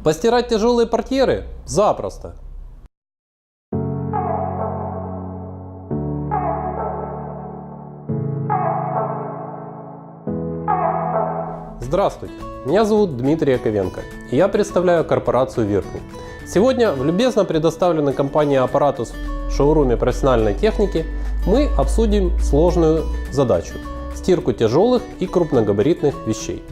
Постирать тяжелые портьеры? Запросто. Здравствуйте, меня зовут Дмитрий Яковенко, и я представляю корпорацию Whirlpool. Сегодня в любезно предоставленной компанией Apparatus шоуруме профессиональной техники мы обсудим сложную задачу – стирку тяжелых и крупногабаритных вещей.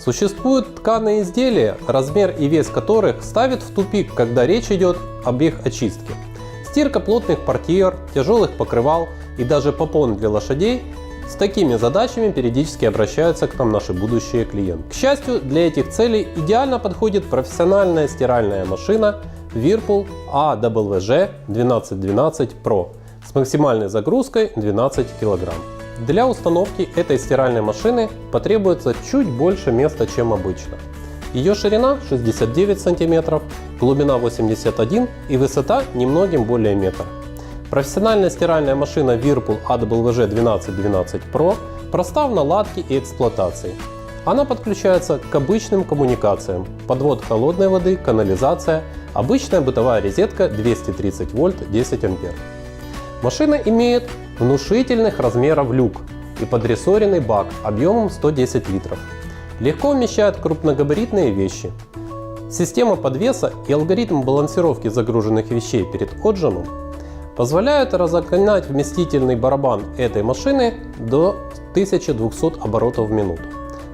Существуют тканые изделия, размер и вес которых ставит в тупик, когда речь идет об их очистке. Стирка плотных портьер, тяжелых покрывал и даже попон для лошадей – с такими задачами периодически обращаются к нам наши будущие клиенты. К счастью, для этих целей идеально подходит профессиональная стиральная машина Whirlpool AWG 1212 Pro с максимальной загрузкой 12 кг. Для установки этой стиральной машины потребуется чуть больше места, чем обычно. Ее ширина 69 см, глубина 81 и высота немногим более метра. Профессиональная стиральная машина Whirlpool AWG 1212 Pro проста в наладке и эксплуатации. Она подключается к обычным коммуникациям: подвод холодной воды, канализация, обычная бытовая розетка 230 вольт 10 ампер. Машина имеет внушительных размеров люк и подрессоренный бак объемом 110 литров. Легко вмещает крупногабаритные вещи. Система подвеса и алгоритм балансировки загруженных вещей перед отжимом позволяют разогнать вместительный барабан этой машины до 1200 оборотов в минуту.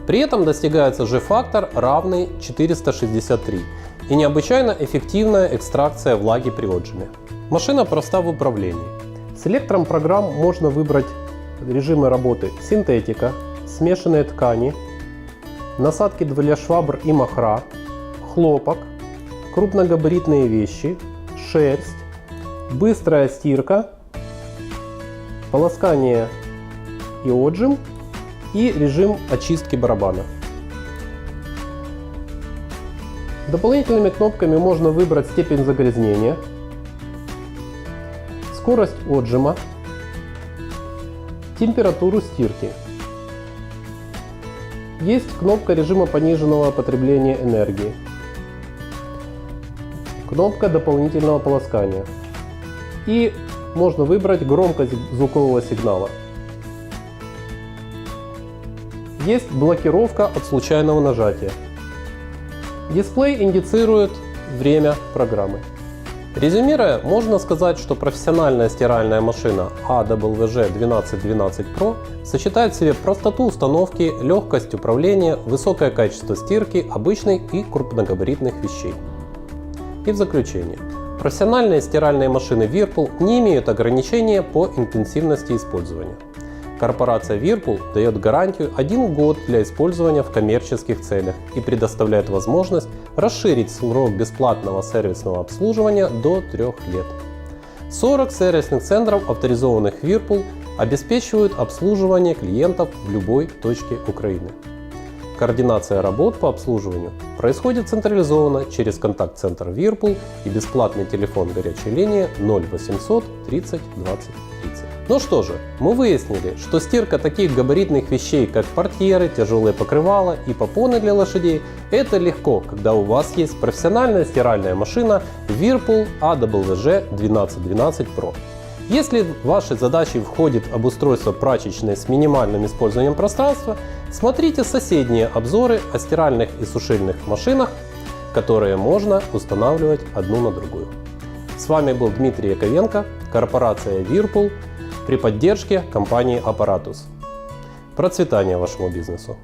При этом достигается G-фактор равный 463 и необычайно эффективная экстракция влаги при отжиме. Машина проста в управлении. Селектором программ можно выбрать режимы работы: синтетика, смешанные ткани, насадки для швабр и махра, хлопок, крупногабаритные вещи, шерсть, быстрая стирка, полоскание и отжим и режим очистки барабана. Дополнительными кнопками можно выбрать степень загрязнения, скорость отжима, температуру стирки. Есть кнопка режима пониженного потребления энергии, кнопка дополнительного полоскания. И можно выбрать громкость звукового сигнала. Есть блокировка от случайного нажатия. Дисплей индицирует время программы. Резюмируя, можно сказать, что профессиональная стиральная машина AWG 1212 Pro сочетает в себе простоту установки, легкость управления, высокое качество стирки обычных и крупногабаритных вещей. И в заключение. Профессиональные стиральные машины Whirlpool не имеют ограничения по интенсивности использования. Корпорация Whirlpool дает гарантию 1 год для использования в коммерческих целях и предоставляет возможность расширить срок бесплатного сервисного обслуживания до 3 лет. 40 сервисных центров, авторизованных Whirlpool, обеспечивают обслуживание клиентов в любой точке Украины. Координация работ по обслуживанию происходит централизованно через контакт-центр Whirlpool и бесплатный телефон горячей линии 0800 30 20 30. Ну что же, мы выяснили, что стирка таких габаритных вещей, как портьеры, тяжелые покрывала и попоны для лошадей, это легко, когда у вас есть профессиональная стиральная машина Whirlpool AWG 1212 Pro. Если в ваши задачи входит обустройство прачечной с минимальным использованием пространства, смотрите соседние обзоры о стиральных и сушильных машинах, которые можно устанавливать одну на другую. С вами был Дмитрий Яковенко, корпорация Whirlpool при поддержке компании Apparatus. Процветания вашему бизнесу!